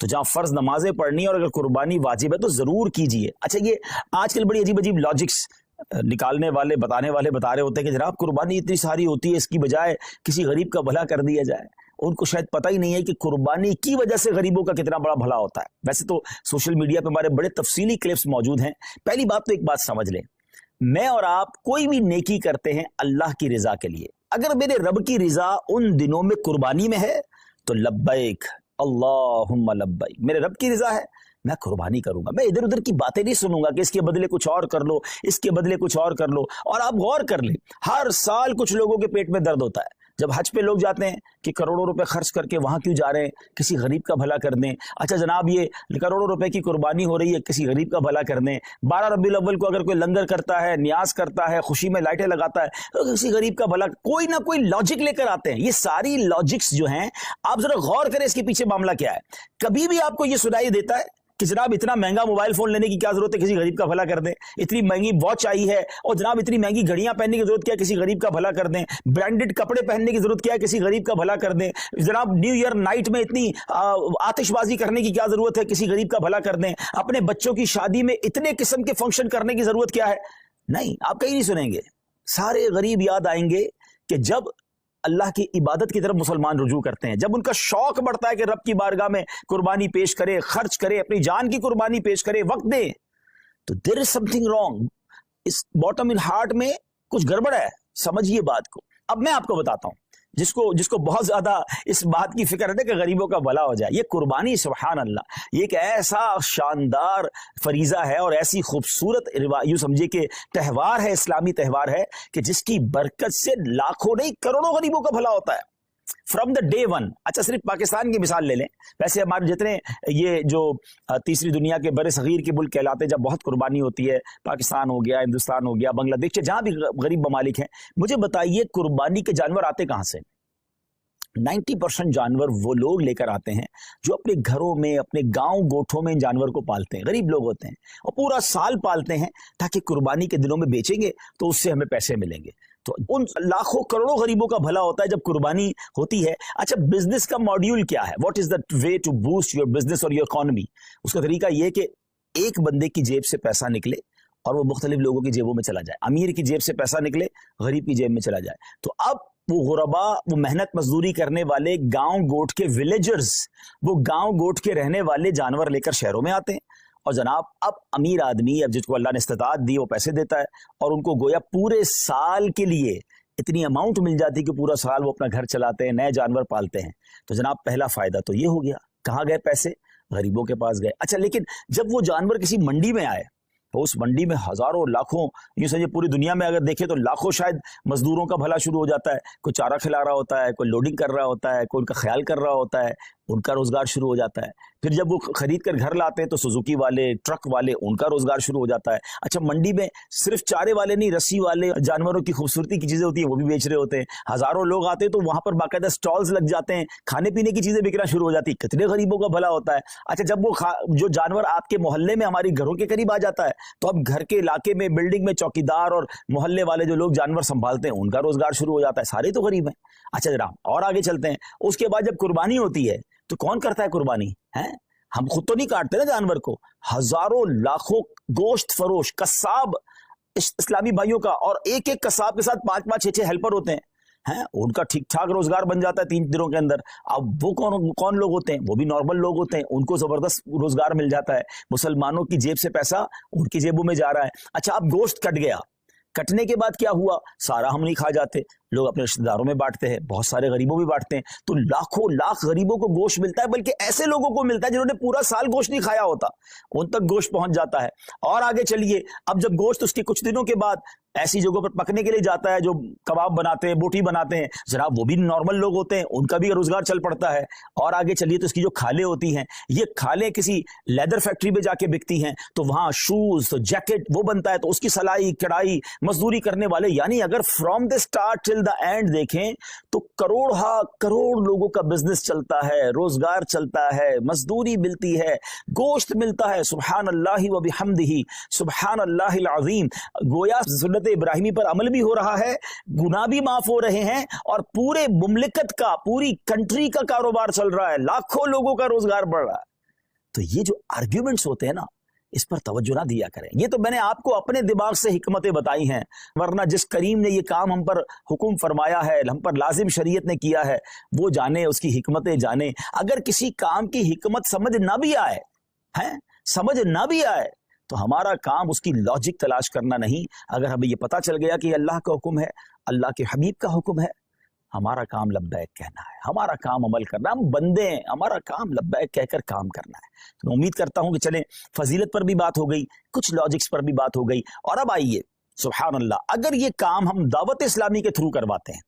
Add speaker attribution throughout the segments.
Speaker 1: تو جہاں فرض نمازیں پڑھنی اور اگر قربانی واجب ہے تو ضرور کیجیے۔ اچھا یہ آج کل بڑی عجیب عجیب لاجکس نکالنے والے بتانے والے بتا رہے ہوتے ہیں کہ جناب قربانی اتنی ساری ہوتی ہے، اس کی بجائے کسی غریب کا بھلا کر دیا جائے۔ ان کو شاید پتہ ہی نہیں ہے کہ قربانی کی وجہ سے غریبوں کا کتنا بڑا بھلا ہوتا ہے۔ ویسے تو سوشل میڈیا پہ ہمارے بڑے تفصیلی کلپس موجود ہیں۔ پہلی بات تو ایک بات سمجھ لیں، میں اور آپ کوئی بھی نیکی کرتے ہیں اللہ کی رضا کے لیے، اگر میرے رب کی رضا ان دنوں میں قربانی میں ہے تو لبیک اللہم لبیک، میرے رب کی رضا ہے میں قربانی کروں گا۔ میں ادھر ادھر کی باتیں نہیں سنوں گا کہ اس کے بدلے کچھ اور کر لو، اس کے بدلے کچھ اور کر لو۔ اور آپ غور کر لیں، ہر سال کچھ لوگوں کے پیٹ میں درد ہوتا ہے جب حج پہ لوگ جاتے ہیں کہ کروڑوں روپے خرچ کر کے وہاں کیوں جا رہے ہیں، کسی غریب کا بھلا کر دیں۔ اچھا جناب یہ کروڑوں روپے کی قربانی ہو رہی ہے، کسی غریب کا بھلا کر دیں۔ 12 ربیع الاول کو اگر کوئی لنگر کرتا ہے، نیاز کرتا ہے، خوشی میں لائٹیں لگاتا ہے تو کسی غریب کا بھلا، کوئی نہ کوئی لاجک لے کر آتے ہیں۔ یہ ساری لاجکس جو ہیں آپ ذرا غور کریں اس کے پیچھے معاملہ کیا ہے۔ کبھی بھی آپ کو یہ سنائی دیتا ہے کہ جناب اتنا مہنگا موبائل فون لینے کی کیا ضرورت ہے، کسی غریب کا بھلا کر دیں؟ اتنی مہنگی واچ آئی ہے اور جناب اتنی مہنگی گھڑیاں پہننے کی ضرورت کیا ہے، کسی غریب کا بھلا کر دیں؟ برانڈڈ کپڑے پہننے کی ضرورت کیا ہے، کسی غریب کا بھلا کر دیں؟ جناب نیو ایئر نائٹ میں اتنی آتش بازی کرنے کی کیا ضرورت ہے، کسی غریب کا بھلا کر دیں؟ اپنے بچوں کی شادی میں اتنے قسم کے فنکشن کرنے کی ضرورت کیا ہے؟ نہیں، آپ کہیں نہیں سنیں گے۔ سارے غریب یاد آئیں گے کہ جب اللہ کی عبادت کی طرف مسلمان رجوع کرتے ہیں، جب ان کا شوق بڑھتا ہے کہ رب کی بارگاہ میں قربانی پیش کرے، خرچ کرے، اپنی جان کی قربانی پیش کرے، وقت دے، تو دیر از سم تھنگ رانگ۔ اس باٹم ان ہارٹ میں کچھ گڑبڑ ہے، سمجھیے بات کو۔ اب میں آپ کو بتاتا ہوں جس کو بہت زیادہ اس بات کی فکر ہے کہ غریبوں کا بھلا ہو جائے، یہ قربانی سبحان اللہ یہ ایک ایسا شاندار فریضہ ہے اور ایسی خوبصورت یوں سمجھے کہ تہوار ہے، اسلامی تہوار ہے کہ جس کی برکت سے لاکھوں نہیں کروڑوں غریبوں کا بھلا ہوتا ہے فرام دا ڈے ون۔ اچھا صرف پاکستان کی مثال لے لیں، ویسے ہمارے جتنے یہ جو تیسری دنیا کے بر صغیر کے ملک کہلاتے ہیں جب بہت قربانی ہوتی ہے، پاکستان ہو گیا، ہندوستان ہو گیا، بنگلہ دیش، جہاں بھی غریب ممالک ہیں، مجھے بتائیے قربانی کے جانور آتے کہاں سے؟ 90% جانور وہ لوگ لے کر آتے ہیں جو اپنے گھروں میں، اپنے گاؤں گوٹھوں میں ان جانور کو پالتے ہیں، غریب لوگ ہوتے ہیں اور پورا سال پالتے ہیں تاکہ قربانی کے دنوں میں بیچیں گے تو اس سے ہمیں پیسے ملیں گے۔ تو ان لاکھوں کروڑوں غریبوں کا بھلا ہوتا ہے جب قربانی ہوتی ہے۔ اچھا بزنس کا ماڈیول کیا ہے؟ What is the way to boost your business اور یور اکانومی؟ اس کا طریقہ یہ کہ ایک بندے کی جیب سے پیسہ نکلے اور وہ مختلف لوگوں کی جیبوں میں چلا جائے، امیر کی جیب سے پیسہ نکلے، غریب کی جیب میں چلا جائے۔ تو اب وہ غربا، وہ محنت مزدوری کرنے والے گاؤں گوٹ کے ولیجرز، وہ گاؤں گوٹ کے رہنے والے جانور لے کر شہروں میں آتے ہیں اور جناب اب امیر آدمی، اب جس کو اللہ نے استطاعت دی وہ پیسے دیتا ہے اور ان کو گویا پورے سال کے لیے اتنی اماؤنٹ مل جاتی کہ پورا سال وہ اپنا گھر چلاتے ہیں، نئے جانور پالتے ہیں۔ تو جناب پہلا فائدہ تو یہ ہو گیا۔ کہاں گئے پیسے؟ غریبوں کے پاس گئے۔ اچھا لیکن جب وہ جانور کسی منڈی میں آئے تو اس منڈی میں ہزاروں لاکھوں، یوں سمجھے پوری دنیا میں اگر دیکھیں تو لاکھوں شاید مزدوروں کا بھلا شروع ہو جاتا ہے، کوئی چارہ کھلا رہا ہوتا ہے، کوئی لوڈنگ کر رہا ہوتا ہے، کوئی ان کا خیال کر رہا ہوتا ہے، ان کا روزگار شروع ہو جاتا ہے۔ پھر جب وہ خرید کر گھر لاتے ہیں تو سوزوکی والے، ٹرک والے، ان کا روزگار شروع ہو جاتا ہے۔ اچھا منڈی میں صرف چارے والے نہیں، رسی والے، جانوروں کی خوبصورتی کی چیزیں ہوتی ہیں وہ بھی بیچ رہے ہوتے ہیں۔ ہزاروں لوگ آتے ہیں تو وہاں پر باقاعدہ سٹالز لگ جاتے ہیں، کھانے پینے کی چیزیں بکنا شروع ہو جاتی ہیں۔ کتنے غریبوں کا بھلا ہوتا ہے۔ اچھا جب وہ جو جانور آپ کے محلے میں، ہماری گھروں کے قریب آ جاتا ہے تو اب گھر کے علاقے میں، بلڈنگ میں چوکیدار اور محلے والے جو لوگ جانور سنبھالتے ہیں ان کا روزگار شروع ہو جاتا ہے۔ سارے تو غریب ہیں۔ اچھا جناب اور آگے چلتے ہیں۔ اس کے بعد جب قربانی ہوتی ہے تو کون کرتا ہے قربانی؟ ہم خود تو نہیں کاٹتے نا جانور کو، ہزاروں لاکھوں گوشت فروش قصاب اسلامی بھائیوں کا، اور ایک ایک قصاب کے ساتھ 5-5 6-6 ہیلپر ہوتے ہیں، ان کا ٹھیک ٹھاک روزگار بن جاتا ہے 3 دنوں کے اندر۔ اب وہ کون لوگ ہوتے ہیں؟ وہ بھی نارمل لوگ ہوتے ہیں، ان کو زبردست روزگار مل جاتا ہے۔ مسلمانوں کی جیب سے پیسہ ان کی جیبوں میں جا رہا ہے۔ اچھا اب گوشت کٹ گیا، کٹنے کے بعد کیا ہوا؟ سارا ہم نہیں کھا جاتے، لوگ اپنے رشتہ داروں میں بانٹتے ہیں، بہت سارے غریبوں بھی بانٹتے ہیں، تو لاکھوں لاکھ غریبوں کو گوشت ملتا ہے، بلکہ ایسے لوگوں کو ملتا ہے جنہوں نے پورا سال گوشت نہیں کھایا ہوتا، ان تک گوشت پہنچ جاتا ہے۔ اور آگے چلیے، اب جب گوشت اس کے کچھ دنوں کے بعد ایسی جگہوں پر پکنے کے لیے جاتا ہے جو کباب بناتے ہیں، بوٹی بناتے ہیں، جناب وہ بھی نارمل لوگ ہوتے ہیں، ان کا بھی روزگار چل پڑتا ہے۔ اور آگے چلیے تو اس کی جو کھالیں ہوتی ہیں، یہ کھالیں کسی لیدر فیکٹری میں جا کے بکتی ہیں، تو وہاں شوز، تو جیکٹ وہ بنتا ہے، تو اس کی سلائی کڑھائی مزدوری کرنے والے، یعنی اگر from the start till the and دیکھیں تو کروڑ لوگوں کا بزنس چلتا ہے، روزگار چلتا ہے، مزدوری ملتی ہے، گوشت ملتا ہے۔ سبحان اللہ و بحمدہ، سبحان اللہ العظیم۔ گویا سنت ابراہیمی پر عمل بھی ہو رہا ہے، گناہ بھی معاف ہو رہے ہیں، اور پورے مملکت کا، پوری کنٹری کا کاروبار چل رہا ہے، لاکھوں لوگوں کا روزگار بڑھ رہا ہے۔ تو یہ جو آرگیومنٹس ہوتے ہیں نا، اس پر توجہ نہ دیا کریں. یہ تو میں نے آپ کو اپنے دماغ سے حکمتیں بتائی ہیں، ورنہ جس کریم نے یہ کام ہم پر حکم فرمایا ہے، ہم پر لازم شریعت نے کیا ہے، وہ جانے، اس کی حکمتیں جانے. اگر کسی کام کی حکمت سمجھ نہ بھی آئے تو ہمارا کام اس کی لاجک تلاش کرنا نہیں. اگر ہمیں یہ پتا چل گیا کہ یہ اللہ کا حکم ہے، اللہ کے حبیب کا حکم ہے، ہمارا کام لبیک کہنا ہے، ہمارا کام عمل کرنا. ہم بندے ہیں، ہمارا کام لبیک کہہ کر کام کرنا ہے. تو میں امید کرتا ہوں کہ چلیں، فضیلت پر بھی بات ہو گئی، کچھ لاجکس پر بھی بات ہو گئی. اور اب آئیے، سبحان اللہ، اگر یہ کام ہم دعوت اسلامی کے تھرو کرواتے ہیں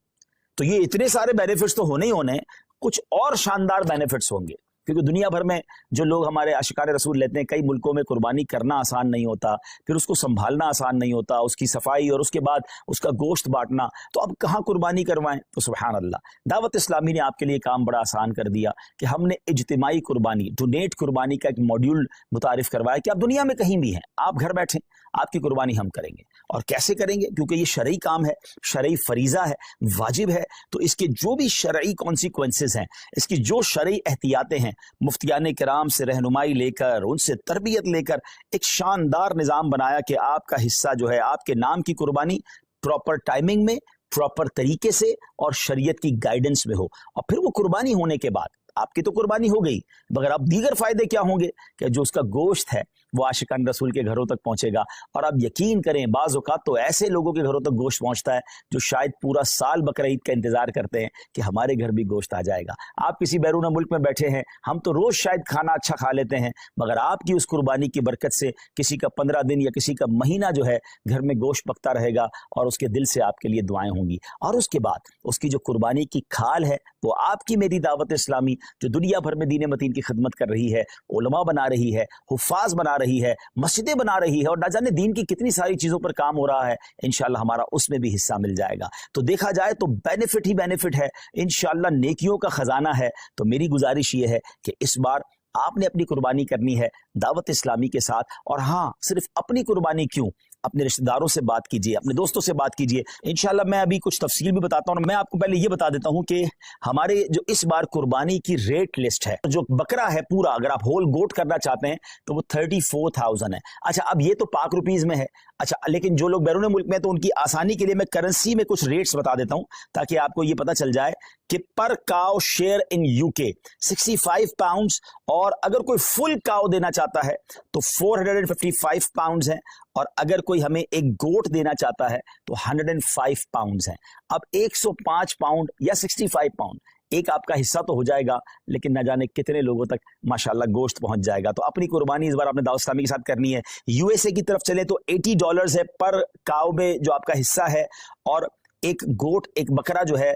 Speaker 1: تو یہ اتنے سارے بینیفٹس تو ہونے ہی ہونے، کچھ اور شاندار بینیفٹس ہوں گے. کیونکہ دنیا بھر میں جو لوگ ہمارے عاشقان رسول لیتے ہیں، کئی ملکوں میں قربانی کرنا آسان نہیں ہوتا، پھر اس کو سنبھالنا آسان نہیں ہوتا، اس کی صفائی اور اس کے بعد اس کا گوشت بانٹنا. تو اب کہاں قربانی کروائیں؟ تو سبحان اللہ، دعوت اسلامی نے آپ کے لیے کام بڑا آسان کر دیا کہ ہم نے اجتماعی قربانی، ڈونیٹ قربانی کا ایک ماڈیول متعارف کروایا کہ آپ دنیا میں کہیں بھی ہیں، آپ گھر بیٹھیں، آپ کی قربانی ہم کریں گے. اور کیسے کریں گے؟ کیونکہ یہ شرعی کام ہے، شرعی فریضہ ہے، واجب ہے. تو اس کے جو بھی شرعی کانسیکوینسز ہیں، اس کی جو شرعی احتیاطیں ہیں، مفتیان کرام سے رہنمائی لے کر، ان سے تربیت لے کر ایک شاندار نظام بنایا کہ آپ کا حصہ جو ہے، آپ کے نام کی قربانی پراپر ٹائمنگ میں، پراپر طریقے سے اور شریعت کی گائیڈنس میں ہو. اور پھر وہ قربانی ہونے کے بعد آپ کی تو قربانی ہو گئی، مگر اب دیگر فائدے کیا ہوں گے کہ جو اس کا گوشت ہے وہ عاشقان رسول کے گھروں تک پہنچے گا. اور آپ یقین کریں، بعض اوقات تو ایسے لوگوں کے گھروں تک گوشت پہنچتا ہے جو شاید پورا سال بقرہ عید کا انتظار کرتے ہیں کہ ہمارے گھر بھی گوشت آ جائے گا. آپ کسی بیرون ملک میں بیٹھے ہیں، ہم تو روز شاید کھانا اچھا کھا لیتے ہیں، مگر آپ کی اس قربانی کی برکت سے کسی کا 15 دن یا کسی کا مہینہ جو ہے گھر میں گوشت پکتا رہے گا، اور اس کے دل سے آپ کے لیے دعائیں ہوں گی. اور اس کے بعد اس کی جو قربانی کی کھال ہے، وہ آپ کی میری دعوت اسلامی جو دنیا بھر میں دین متین کی خدمت کر رہی ہے، علماء بنا رہی ہے، حفاظ بنا رہی ہے، مسجدیں بنا رہی ہے، اور نہ جانے دین کی کتنی ساری چیزوں پر کام ہو رہا ہے، انشاءاللہ ہمارا اس میں بھی حصہ مل جائے گا. تو دیکھا جائے تو بینیفٹ ہی بینیفٹ ہے، انشاءاللہ نیکیوں کا خزانہ ہے. تو میری گزارش یہ ہے کہ اس بار آپ نے اپنی قربانی کرنی ہے دعوت اسلامی کے ساتھ. اور ہاں، صرف اپنی قربانی کیوں، اپنے رشتہ داروں سے بات کیجئے، اپنے دوستوں سے بات کیجئے. انشاءاللہ میں ابھی کچھ تفصیل بھی بتاتا ہوں. میں آپ کو پہلے یہ بتا دیتا ہوں کہ ہمارے جو اس بار قربانی کی ریٹ لسٹ ہے، جو بکرا ہے پورا، اگر آپ ہول گوٹ کرنا چاہتے ہیں تو وہ 34,000 ہے. اچھا، اب یہ تو پاک روپیز میں ہے. اچھا، لیکن جو لوگ بیرون ملک میں، تو ان کی آسانی کے لیے میں کرنسی میں کچھ ریٹس بتا دیتا ہوں تاکہ آپ کو یہ پتا چل جائے کہ پر کاؤ شیئر ان UK 65 پاؤنڈز، اور اگر کوئی فل کاؤ دینا چاہتا ہے تو 455 پاؤنڈز ہیں، اور اگر کوئی ہمیں ایک گوٹ دینا چاہتا ہے تو 105 پاؤنڈز ہیں. اب 105 پاؤنڈ یا 65 پاؤنڈ ایک آپ کا حصہ تو ہو جائے گا، لیکن نہ جانے کتنے لوگوں تک ماشاءاللہ گوشت پہنچ جائے گا. تو اپنی قربانی اس بار آپ نے دعوت اسلامی کے ساتھ کرنی ہے. USA کی طرف چلیں تو $80 ہے پر کاؤ میں جو آپ کا حصہ ہے، اور ایک گوٹ، ایک بکرا جو ہے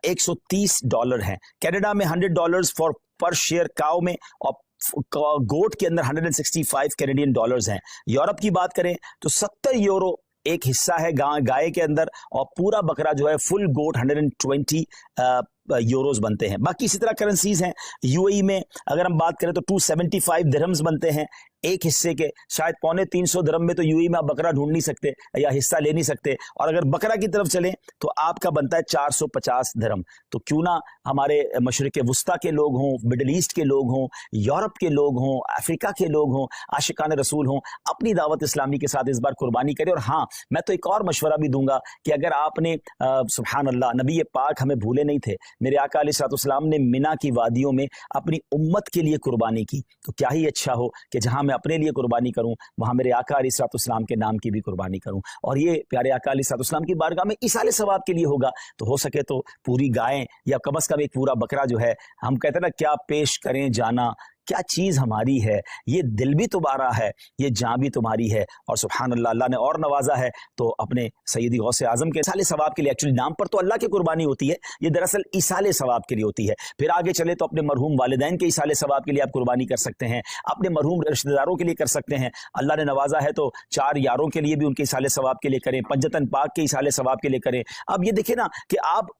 Speaker 1: $130 ہے. کینیڈا میں $100 پر شیئر کاؤ میں، اور گوٹ کے اندر 165 کینیڈین ڈالرز ہیں. یورپ کی بات کریں تو 70 یورو ایک حصہ ہے گائے کے اندر، اور پورا بکرا جو ہے فل گوٹ 120 یوروز بنتے ہیں. باقی اسی طرح کرنسیز ہیں. UAE میں اگر ہم بات کریں تو 275 درہمز بنتے ہیں ایک حصے کے. شاید 350 درہم میں تو UAE میں آپ بکرا ڈھونڈ نہیں سکتے یا حصہ لے نہیں سکتے. اور اگر بکرا کی طرف چلیں تو آپ کا بنتا ہے 450 درہم. تو کیوں نہ ہمارے مشرق وسطیٰ کے لوگ ہوں، مڈل ایسٹ کے لوگ ہوں، یورپ کے لوگ ہوں، افریقہ کے لوگ ہوں، عاشقان رسول ہوں، اپنی دعوت اسلامی کے ساتھ اس بار قربانی کریں. اور ہاں، میں تو ایک اور مشورہ بھی دوں گا کہ اگر آپ نے سبحان اللہ، نبی پاک ہمیں بھولے نہیں تھے، میرے آقا علیہ الصلوۃ والسلام نے مینا کی وادیوں میں اپنی امت کے لیے قربانی کی. تو کیا ہی اچھا ہو کہ جہاں میں اپنے لیے قربانی کروں، وہاں میرے آقا علیہ الصلوۃ والسلام کے نام کی بھی قربانی کروں. اور یہ پیارے آقا علیہ الصلوۃ والسلام کی بارگاہ میں ایصال ثواب کے لیے ہوگا. تو ہو سکے تو پوری گائیں یا کم از کم ایک پورا بکرا جو ہے، ہم کہتے ہیں نا کیا پیش کریں جانا، کیا چیز ہماری ہے، یہ دل بھی تمہارا ہے، یہ جان بھی تمہاری ہے. اور سبحان اللہ، اللہ نے اور نوازا ہے تو اپنے سیدی غوث اعظم کے ایصال ثواب کے لیے، ایکچولی نام پر تو اللہ کی قربانی ہوتی ہے، یہ دراصل ایصال ثواب کے لیے ہوتی ہے. پھر آگے چلے تو اپنے مرحوم والدین کے ایصال ثواب کے لیے آپ قربانی کر سکتے ہیں، اپنے مرحوم رشتہ داروں کے لیے کر سکتے ہیں. اللہ نے نوازا ہے تو 4 یاروں کے لیے بھی ان کے ایصال ثواب کے لیے کریں، پنجتن پاک کے ایصال ثواب کے لیے کریں. اب یہ دیکھیں نا کہ آپ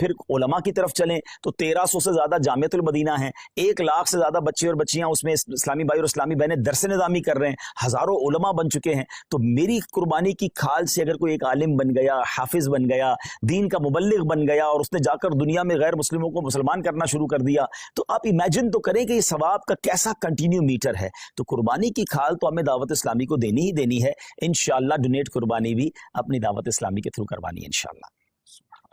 Speaker 1: پھر علماء کی طرف چلیں تو 1300 سے زیادہ جامعۃ المدینہ ہیں. 1 لاکھ سے زیادہ بچے اور بچیاں اس میں اسلامی بھائی اور اسلامی بہنیں درس نظامی کر رہے ہیں. ہزاروں علماء بن چکے ہیں. تو میری قربانی کی کھال سے اگر کوئی ایک عالم بن گیا, حافظ بن گیا, دین کا مبلغ بن گیا, اور اس نے جا کر دنیا میں غیر مسلموں کو مسلمان کرنا شروع کر دیا, تو آپ امیجن تو کریں کہ یہ ثواب کا کیسا کنٹینیو میٹر ہے. تو قربانی کی کھال تو ہمیں دعوت اسلامی کو دینی ہی دینی ہے. انشاءاللہ ڈونیٹ قربانی بھی اپنی دعوت اسلامی کے تھرو کروانی ہے انشاءاللہ.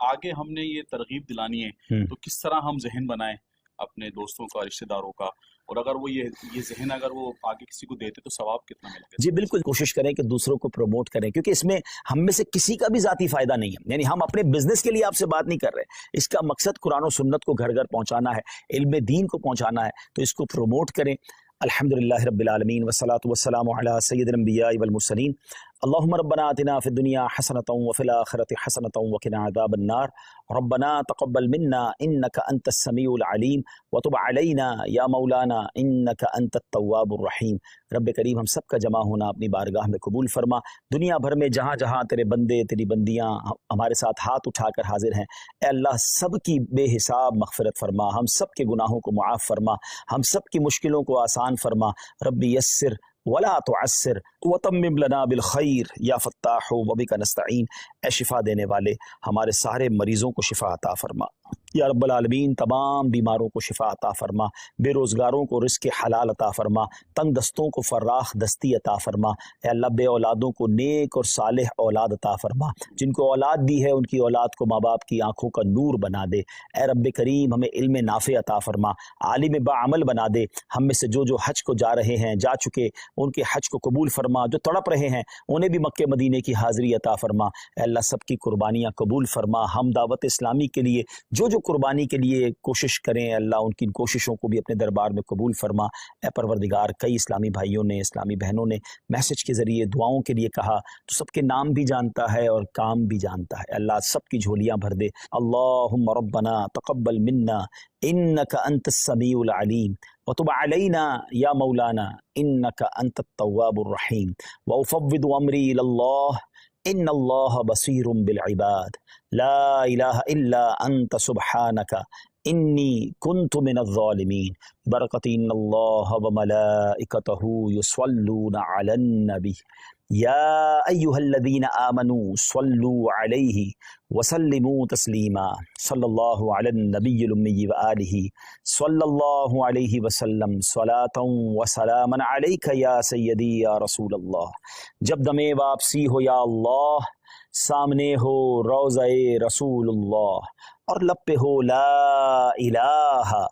Speaker 2: آگے ہم نے یہ ترغیب دلانی ہے تو کس طرح ہم ذہن بنائیں اپنے دوستوں کا, رشتہ داروں کا, اور اگر وہ یہ ذہن اگر وہ آگے کسی کو دیتے تو ثواب کتنا ملے گا؟
Speaker 1: جی بالکل, کوشش کریں کہ دوسروں کو پروموٹ کریں, کیونکہ اس میں ہم میں سے کسی کا بھی ذاتی فائدہ نہیں ہے. یعنی ہم اپنے بزنس کے لیے آپ سے بات نہیں کر رہے, اس کا مقصد قرآن و سنت کو گھر گھر پہنچانا ہے, علم دین کو پہنچانا ہے. تو اس کو پروموٹ کریں. الحمدللہ رب العالمین والصلاة والسلام علی سید الانبیاء والمرسلین. اللہم ربنا آتنا فی الدنیا حسنۃ وفی الآخرۃ حسنۃ وقنا عذاب النار. ربنا تقبل منا انک انت السمیع العلیم وتب علینا یا مولانا انک انت التواب الرحیم. رب کریم ہم سب کا جمع ہونا اپنی بارگاہ میں قبول فرما. دنیا بھر میں جہاں جہاں تیرے بندے تیری بندیاں ہمارے ساتھ ہاتھ اٹھا کر حاضر ہیں, اے اللہ سب کی بے حساب مغفرت فرما, ہم سب کے گناہوں کو معاف فرما, ہم سب کی مشکلوں کو آسان فرما. ربی یسر ولا تعسر وتمم لنا بالخیر یا فتاح وبک نستعین. اے شفا دینے والے ہمارے سارے مریضوں کو شفا عطا فرما یا رب العالمین. تمام بیماروں کو شفا عطا فرما, بے روزگاروں کو رزق حلال عطا فرما, تنگ دستوں کو فراخ دستی عطا فرما. اے اللہ بے اولادوں کو نیک اور صالح اولاد عطا فرما, جن کو اولاد بھی ہے ان کی اولاد کو ماں باپ کی آنکھوں کا نور بنا دے. اے رب کریم ہمیں علم نافع عطا فرما, عالم باعمل بنا دے. ہم میں سے جو حج کو جا رہے ہیں, جا چکے, ان کے حج کو قبول فرما. جو تڑپ رہے ہیں انہیں بھی مکہ مدینے کی حاضری عطا فرما. اے اللہ سب کی قربانیاں قبول فرما. ہم دعوت اسلامی کے لیے جو قربانی کے لیے کوشش کریں, اللہ ان کی کوششوں کو بھی اپنے دربار میں قبول فرما. اے پروردگار, کئی اسلامی بھائیوں نے, اسلامی بہنوں نے میسج کے ذریعے دعاؤں کے لیے کہا, تو سب کے نام بھی جانتا ہے اور کام بھی جانتا ہے. اللہ سب کی جھولیاں بھر دے. اللہم ربنا تقبل منا انک انت السمیع العلیم وتب علینا یا مولانا انک انت التواب الرحیم. وافوض امری الی اللہ ان اللہ بصیر بالعباد. لا الہ الا انت سبحانک انی کنت من الظالمین. برکت ان اللہ وملائکتہ یصلون علی النبی یا ایہا الذین آمنوا صلوا علیہ وسلموا تسلیما. صلی اللہ علی النبی الامی وآلہ صلی اللہ علیہ وسلم صلاۃ وسلاما علیک یا سیدی یا رسول اللہ. جب دم واپسی ہو یا اللہ, سامنے ہو روضہ رسول اللہ, اور لب پہ ہو لا الہ